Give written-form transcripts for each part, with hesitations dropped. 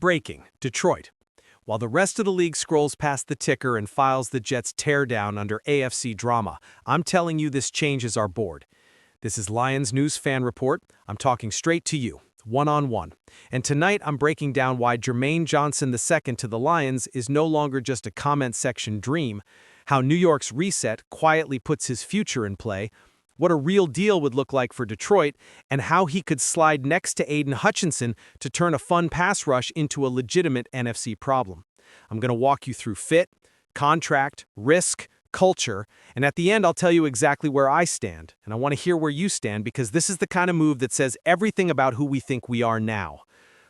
Breaking, Detroit. While the rest of the league scrolls past the ticker and files the Jets' teardown under AFC drama, I'm telling you this changes our board. This is Lions News Fan Report. I'm talking straight to you, one-on-one. And tonight I'm breaking down why Jermaine Johnson II to the Lions is no longer just a comment section dream, how New York's reset quietly puts his future in play, what a real deal would look like for Detroit, and how he could slide next to Aiden Hutchinson to turn a fun pass rush into a legitimate NFC problem. I'm going to walk you through fit, contract, risk, culture, and at the end I'll tell you exactly where I stand, and I want to hear where you stand because this is the kind of move that says everything about who we think we are now.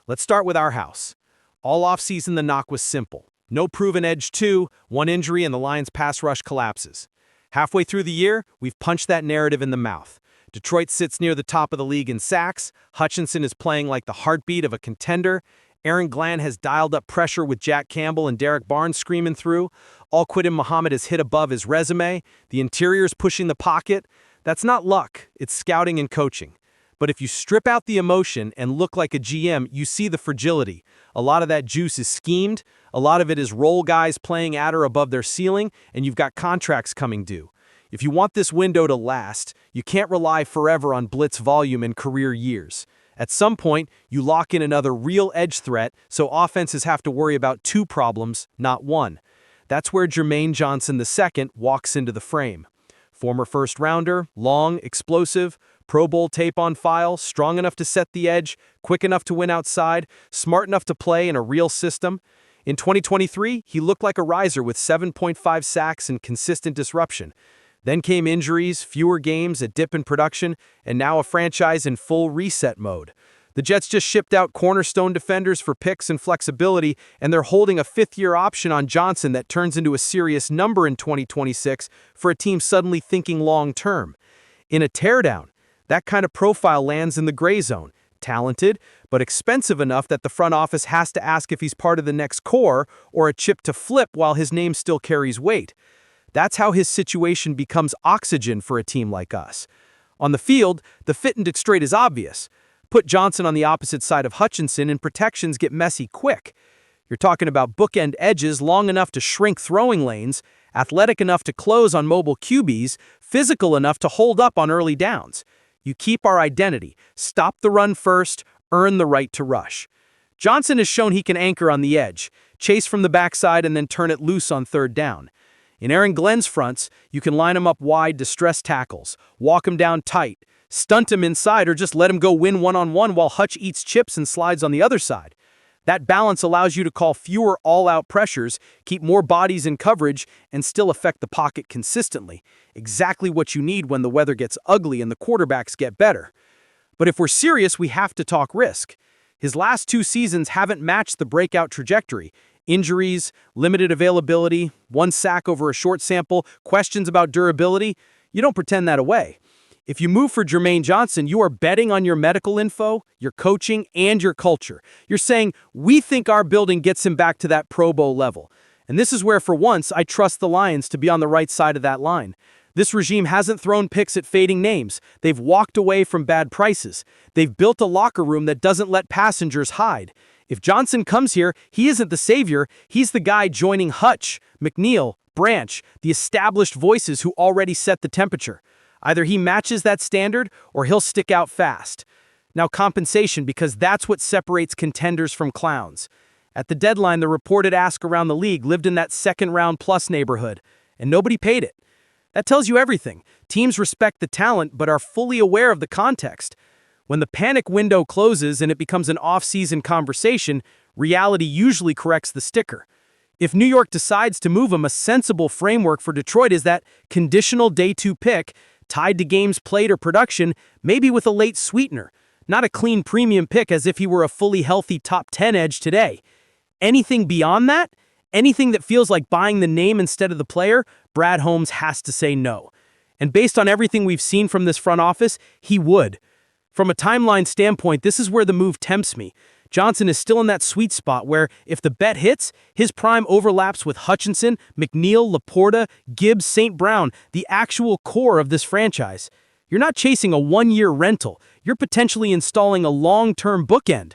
Let's start with our house. All offseason the knock was simple. No proven edge 2, one injury, and the Lions' pass rush collapses. Halfway through the year, we've punched that narrative in the mouth. Detroit sits near the top of the league in sacks, Hutchinson is playing like the heartbeat of a contender, Aaron Glenn has dialed up pressure with Jack Campbell and Derek Barnes screaming through, Al-Quidin Muhammad has hit above his resume, the interior's pushing the pocket. That's not luck, it's scouting and coaching. But if you strip out the emotion and look like a GM, you see the fragility. A lot of that juice is schemed, a lot of it is role guys playing at or above their ceiling, and you've got contracts coming due. If you want this window to last, you can't rely forever on blitz volume in career years. At some point, you lock in another real edge threat, so offenses have to worry about two problems, not one. That's where Jermaine Johnson II walks into the frame. Former first-rounder, long, explosive, Pro Bowl tape on file, strong enough to set the edge, quick enough to win outside, smart enough to play in a real system. In 2023, he looked like a riser with 7.5 sacks and consistent disruption. Then came injuries, fewer games, a dip in production, and now a franchise in full reset mode. The Jets just shipped out cornerstone defenders for picks and flexibility, and they're holding a fifth-year option on Johnson that turns into a serious number in 2026 for a team suddenly thinking long-term. In a teardown, that kind of profile lands in the gray zone. Talented, but expensive enough that the front office has to ask if he's part of the next core or a chip to flip while his name still carries weight. That's how his situation becomes oxygen for a team like us. On the field, the fit and straight is obvious. Put Johnson on the opposite side of Hutchinson and protections get messy quick. You're talking about bookend edges long enough to shrink throwing lanes, athletic enough to close on mobile QBs, physical enough to hold up on early downs. You keep our identity, stop the run first, earn the right to rush. Johnson has shown he can anchor on the edge, chase from the backside and then turn it loose on third down. In Aaron Glenn's fronts, you can line him up wide to stress tackles, walk him down tight, stunt him inside or just let him go win one-on-one while Hutch eats chips and slides on the other side. That balance allows you to call fewer all-out pressures, keep more bodies in coverage, and still affect the pocket consistently. Exactly what you need when the weather gets ugly and the quarterbacks get better. But if we're serious, we have to talk risk. His last 2 seasons haven't matched the breakout trajectory. Injuries, limited availability, 1 sack over a short sample, questions about durability. You don't pretend that away. If you move for Jermaine Johnson, you are betting on your medical info, your coaching, and your culture. You're saying, we think our building gets him back to that Pro Bowl level. And this is where, for once, I trust the Lions to be on the right side of that line. This regime hasn't thrown picks at fading names. They've walked away from bad prices. They've built a locker room that doesn't let passengers hide. If Johnson comes here, he isn't the savior. He's the guy joining Hutch, McNeil, Branch, the established voices who already set the temperature. Either he matches that standard or he'll stick out fast. Now compensation, because that's what separates contenders from clowns. At the deadline, the reported ask around the league lived in that second-round plus neighborhood, and nobody paid it. That tells you everything. Teams respect the talent but are fully aware of the context. When the panic window closes and it becomes an off-season conversation, reality usually corrects the sticker. If New York decides to move him, a sensible framework for Detroit is that conditional day 2 pick tied to games played or production, maybe with a late sweetener, not a clean premium pick as if he were a fully healthy top 10 edge today. Anything beyond that, anything that feels like buying the name instead of the player, Brad Holmes has to say no. And based on everything we've seen from this front office, he would. From a timeline standpoint, this is where the move tempts me. Johnson is still in that sweet spot where, if the bet hits, his prime overlaps with Hutchinson, McNeil, Laporta, Gibbs, St. Brown, the actual core of this franchise. You're not chasing a one-year rental. You're potentially installing a long-term bookend.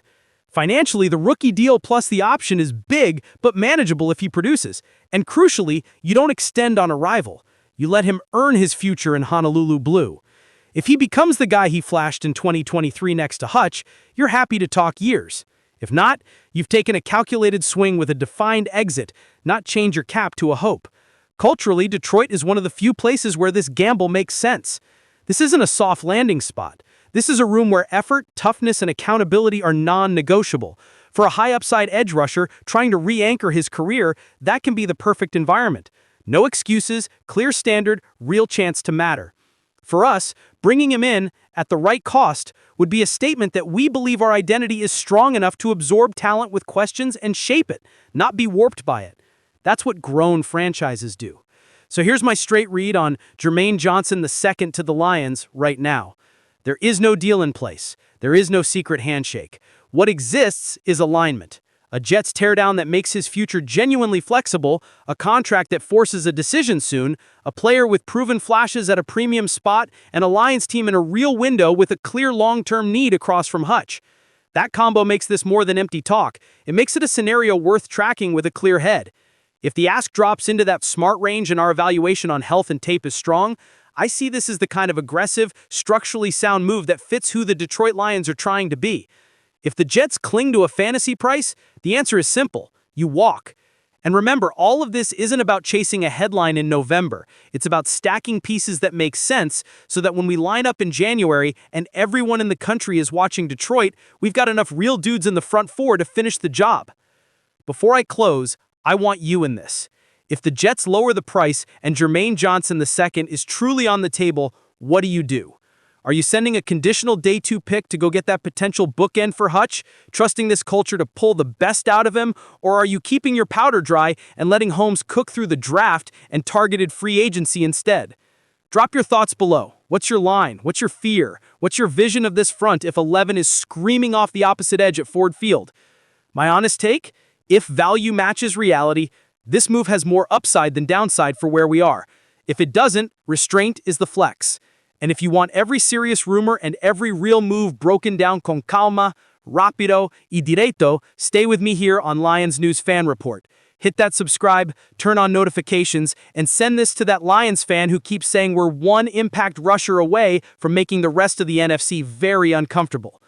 Financially, the rookie deal plus the option is big, but manageable if he produces. And crucially, you don't extend on arrival. You let him earn his future in Honolulu Blue. If he becomes the guy he flashed in 2023 next to Hutch, you're happy to talk years. If not, you've taken a calculated swing with a defined exit, not change your cap to a hope. Culturally, Detroit is one of the few places where this gamble makes sense. This isn't a soft landing spot. This is a room where effort, toughness, and accountability are non-negotiable. For a high-upside edge rusher trying to re-anchor his career, that can be the perfect environment. No excuses, clear standard, real chance to matter. For us, bringing him in at the right cost would be a statement that we believe our identity is strong enough to absorb talent with questions and shape it, not be warped by it. That's what grown franchises do. So here's my straight read on Jermaine Johnson II to the Lions right now. There is no deal in place. There is no secret handshake. What exists is alignment. A Jets teardown that makes his future genuinely flexible, a contract that forces a decision soon, a player with proven flashes at a premium spot, and a Lions team in a real window with a clear long-term need across from Hutch. That combo makes this more than empty talk. It makes it a scenario worth tracking with a clear head. If the ask drops into that smart range and our evaluation on health and tape is strong, I see this as the kind of aggressive, structurally sound move that fits who the Detroit Lions are trying to be. If the Jets cling to a fantasy price, the answer is simple. You walk. And remember, all of this isn't about chasing a headline in November. It's about stacking pieces that make sense so that when we line up in January and everyone in the country is watching Detroit, we've got enough real dudes in the front four to finish the job. Before I close, I want you in this. If the Jets lower the price and Jermaine Johnson II is truly on the table, what do? Are you sending a conditional day 2 pick to go get that potential bookend for Hutch, trusting this culture to pull the best out of him, or are you keeping your powder dry and letting Holmes cook through the draft and targeted free agency instead? Drop your thoughts below. What's your line? What's your fear? What's your vision of this front if 11 is screaming off the opposite edge at Ford Field? My honest take? If value matches reality, this move has more upside than downside for where we are. If it doesn't, restraint is the flex. And if you want every serious rumor and every real move broken down con calma, rápido y directo, stay with me here on Lions News Fan Report. Hit that subscribe, turn on notifications, and send this to that Lions fan who keeps saying we're one impact rusher away from making the rest of the NFC very uncomfortable.